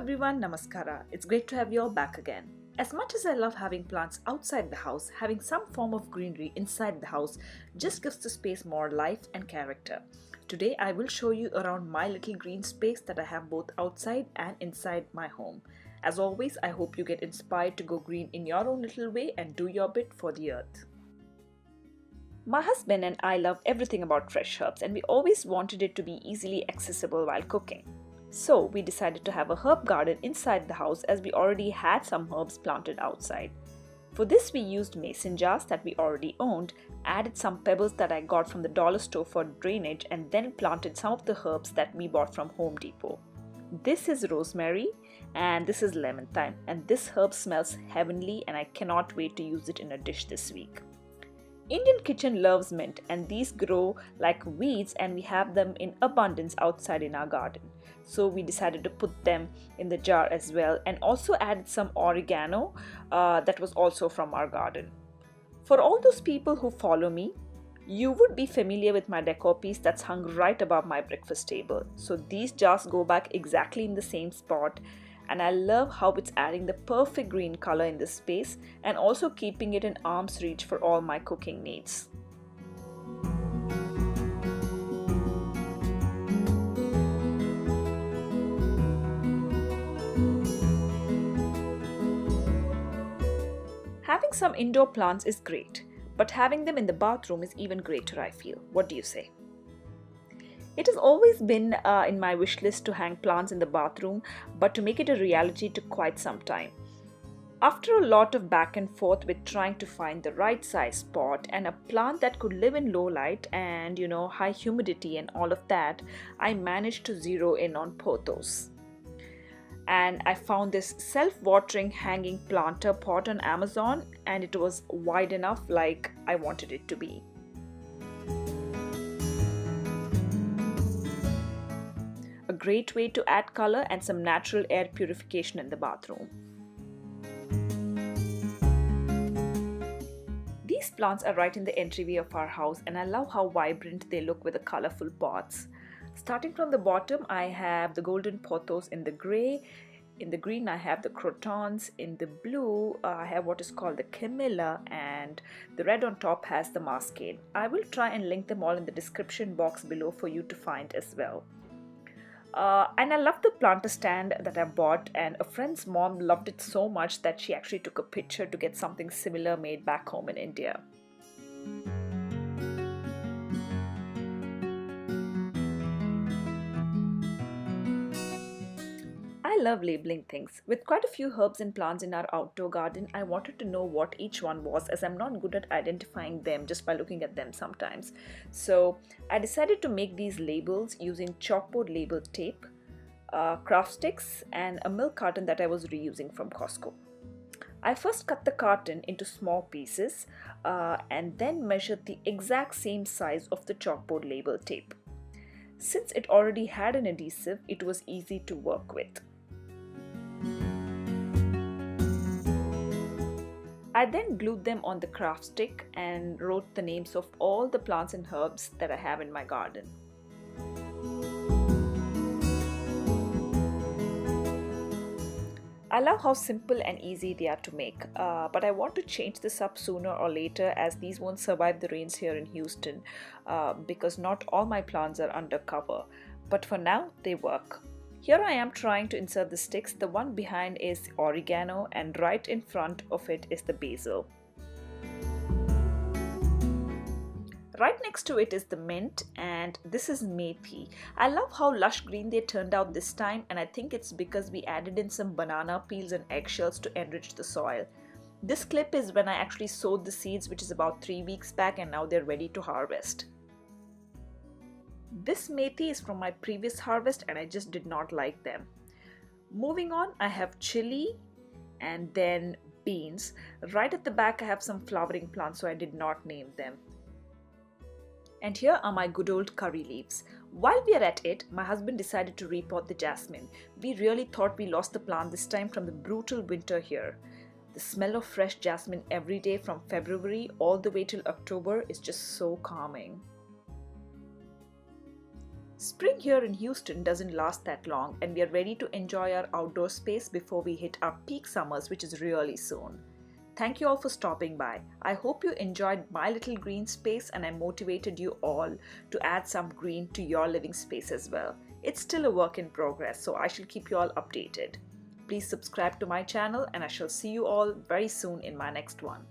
everyone, Namaskara. It's great to have you all back again. As much as I love having plants outside the house, having some form of greenery inside the house just gives the space more life and character. Today I will show you around my little green space that I have both outside and inside my home. As always, I hope you get inspired to go green in your own little way and do your bit for the earth. My husband and I love everything about fresh herbs, and we always wanted it to be easily accessible while cooking. So we decided to have a herb garden inside the house as we already had some herbs planted outside. For this we used mason jars that we already owned, added some pebbles that I got from the dollar store for drainage, and then planted some of the herbs that we bought from Home Depot. This is rosemary and this is lemon thyme, and this herb smells heavenly and I cannot wait to use it in a dish this week. Indian kitchen loves mint, and these grow like weeds and we have them in abundance outside in our garden. So we decided to put them in the jar as well, and also added some oregano that was also from our garden. For all those people who follow me, you would be familiar with my decor piece that's hung right above my breakfast table. So these jars go back exactly in the same spot, and I love how it's adding the perfect green color in this space and also keeping it in arm's reach for all my cooking needs. Having some indoor plants is great, but having them in the bathroom is even greater, I feel. What do you say? It has always been in my wish list to hang plants in the bathroom, but to make it a reality took quite some time. After a lot of back and forth with trying to find the right size spot and a plant that could live in low light and high humidity and all of that, I managed to zero in on pothos. And I found this self-watering hanging planter pot on Amazon, and it was wide enough like I wanted it to be. A great way to add color and some natural air purification in the bathroom. These plants are right in the entryway of our house, and I love how vibrant they look with the colorful pots. Starting from the bottom, I have the golden pothos in the gray. In the green, I have the crotons. In the blue, I have what is called the camellia, and the red on top has the mascade. I will try and link them all in the description box below for you to find as well. And I love the planter stand that I bought, and a friend's mom loved it so much that she actually took a picture to get something similar made back home in India. I love labeling things. With quite a few herbs and plants in our outdoor garden, I wanted to know what each one was, as I'm not good at identifying them just by looking at them sometimes. So I decided to make these labels using chalkboard label tape, craft sticks, and a milk carton that I was reusing from Costco. I first cut the carton into small pieces and then measured the exact same size of the chalkboard label tape. Since it already had an adhesive, it was easy to work with. I then glued them on the craft stick and wrote the names of all the plants and herbs that I have in my garden. I love how simple and easy they are to make, but I want to change this up sooner or later, as these won't survive the rains here in Houston because not all my plants are under cover, but for now they work. Here I am trying to insert the sticks. The one behind is oregano and right in front of it is the basil. Right next to it is the mint, and this is methi. I love how lush green they turned out this time, and I think it's because we added in some banana peels and eggshells to enrich the soil. This clip is when I actually sowed the seeds, which is about 3 weeks back, and now they're ready to harvest. This methi is from my previous harvest and I just did not like them. Moving on, I have chili and then beans. Right at the back I have some flowering plants, so I did not name them. And here are my good old curry leaves. While we are at it, my husband decided to repot the jasmine. We really thought we lost the plant this time from the brutal winter here. The smell of fresh jasmine every day from February all the way till October is just so calming. Spring here in Houston doesn't last that long, and we are ready to enjoy our outdoor space before we hit our peak summers, which is really soon. Thank you all for stopping by. I hope you enjoyed my little green space and I motivated you all to add some green to your living space as well. It's still a work in progress, so I shall keep you all updated. Please subscribe to my channel and I shall see you all very soon in my next one.